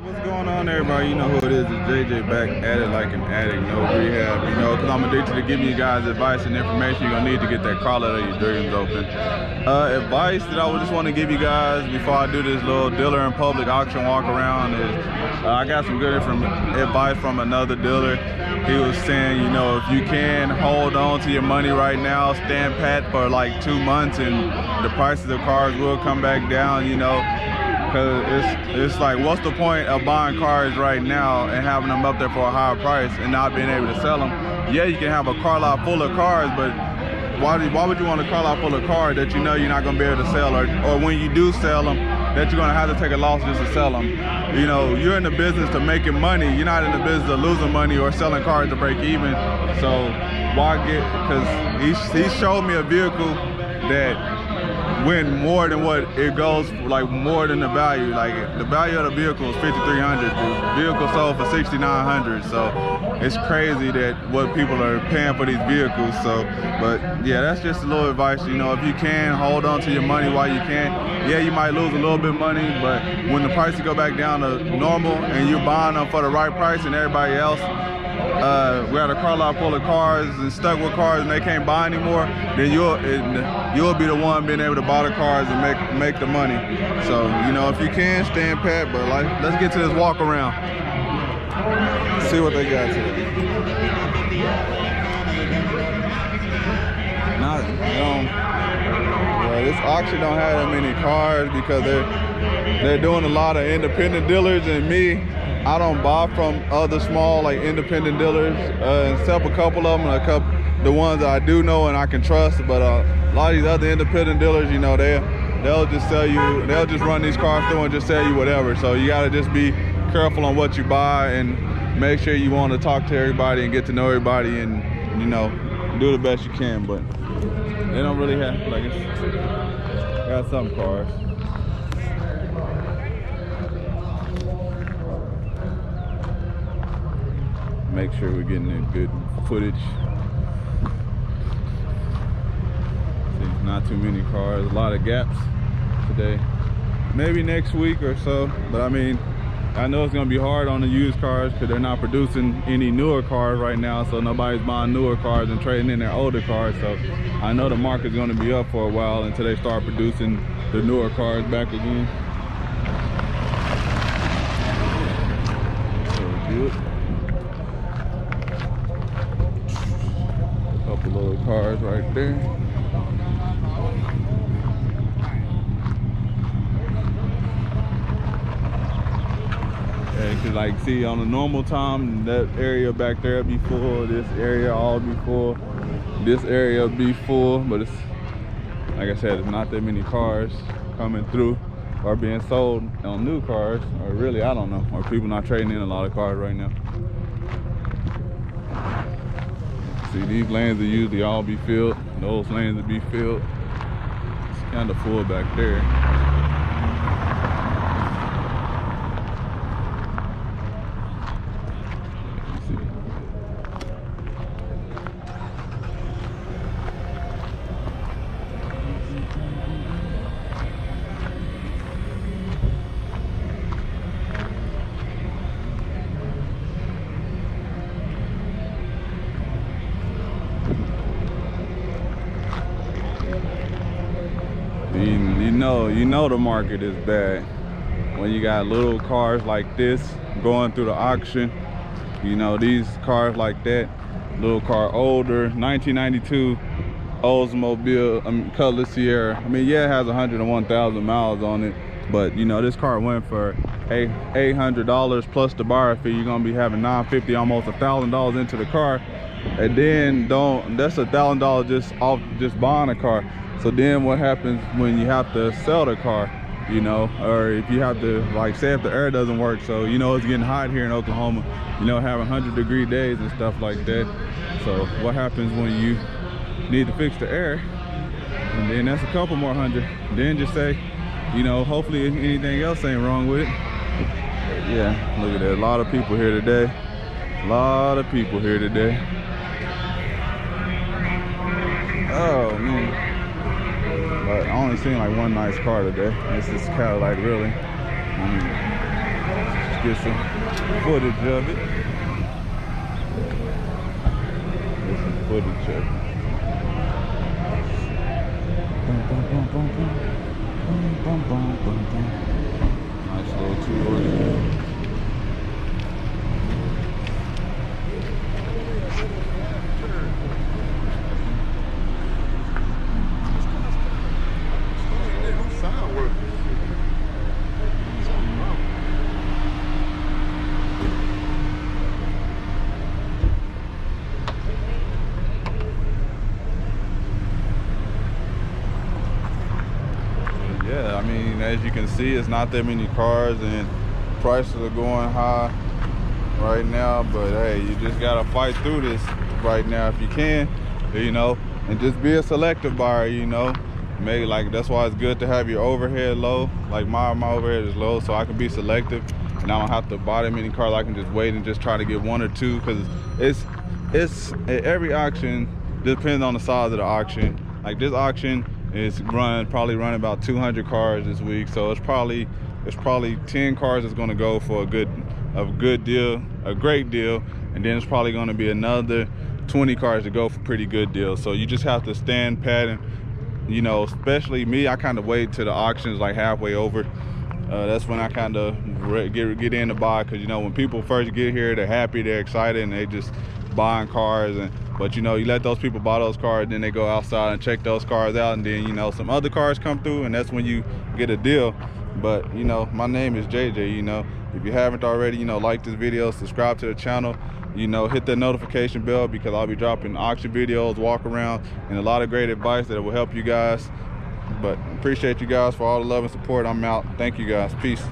What's going on, everybody? You know who it is. It's JJ back at it like an addict, no rehab. You know, because I'm addicted to giving you guys advice and information you're going to need to get that car lot of your dreams open. Advice that I would just want to give you guys before I do this little dealer in public auction walk around is I got some good advice from another dealer. He was saying, you know, if you can hold on to your money right now, stand pat for like 2 months and the prices of cars will come back down, you know. Because it's like, what's the point of buying cars right now and having them up there for a higher price and not being able to sell them? Yeah, you can have a car lot full of cars, but why would you want a car lot full of cars that you know you're not going to be able to sell, or when you do sell them, that you're going to have to take a loss just to sell them? You know, you're in the business to making money. You're not in the business of losing money or selling cars to break even. So why get, because he showed me a vehicle that went more than what it goes, like more than the value. Like the value of the vehicle is $5,300. The vehicle sold for $6,900. So it's crazy that what people are paying for these vehicles. So, but yeah, that's just a little advice. You know, if you can hold on to your money while you can. Yeah, you might lose a little bit of money, but when the prices go back down to normal and you're buying them for the right price and everybody else we had a car lot full of cars and stuck with cars and they can't buy anymore, then you'll be the one being able to buy the cars and make the money. So, you know, if you can, stand pat, but like, let's get to this walk around. See what they got today. This auction don't have that many cars because they're doing a lot of independent dealers, and me, I don't buy from other small like independent dealers, except a couple of them, the ones that I do know and I can trust. But a lot of these other independent dealers, you know, they'll just sell you, they'll just run these cars through and just sell you whatever. So you gotta just be careful on what you buy and make sure you want to talk to everybody and get to know everybody and, you know, do the best you can. But they don't really have, like, got some cars. Make sure we're getting a good footage. See, not too many cars, a lot of gaps today. Maybe next week or so, but I mean, I know it's gonna be hard on the used cars because they're not producing any newer cars right now, so nobody's buying newer cars and trading in their older cars. So I know the market's gonna be up for a while until they start producing the newer cars back again. So good. Little cars right there. Yeah, you can like see on a normal time that area back there be full, this area all be full, this area be full, but it's like I said, it's not that many cars coming through or being sold on new cars, or really I don't know, or people not trading in a lot of cars right now. See, these lanes will usually all be filled. Those lanes will be filled. It's kind of full back there. You know the market is bad when you got little cars like this going through the auction. You know, these cars like that, little car, older 1992 Oldsmobile Cutlass Sierra. I mean, yeah, it has 101,000 miles on it, but you know, this car went for $800 plus the buyer fee. You're gonna be having $950, almost $1,000 into the car, and then that's $1,000 just off just buying a car. So then what happens when you have to sell the car, you know, or if you have to, like, say if the air doesn't work, so you know it's getting hot here in Oklahoma, you know, having 100-degree days and stuff like that. So what happens when you need to fix the air, and then that's a couple more hundred, then just say, you know, hopefully anything else ain't wrong with it. But yeah, look at that, a lot of people here today, a lot of people here today. Oh man, but I only seen like one nice car today. It's this Cadillac, really. I mean, get some footage of it. Get some footage of it. Nice little two-door. Yeah, I mean, as you can see, it's not that many cars and prices are going high right now, but hey, you just gotta fight through this right now if you can, you know, and just be a selective buyer, you know. Maybe like that's why it's good to have your overhead low. Like my overhead is low, so I can be selective and I don't have to buy that many cars. I can just wait and just try to get one or two, because it's every auction depends on the size of the auction. Like this auction is probably running about 200 cars this week, so it's probably 10 cars that's going to go for a good deal, a great deal, and then it's probably going to be another 20 cars to go for pretty good deals. So you just have to stand pat, and you know, especially me, I kind of wait till the auction's like halfway over. That's when I kind of get in to buy, because you know, when people first get here, they're happy, they're excited, and they just buying cars. But you know, you let those people buy those cars, then they go outside and check those cars out, and then you know, some other cars come through, and that's when you get a deal. But you know, my name is JJ. You know, if you haven't already, you know, like this video, subscribe to the channel, you know, hit that notification bell, because I'll be dropping auction videos, walk around, and a lot of great advice that will help you guys. But appreciate you guys for all the love and support. I'm out. Thank you guys. Peace.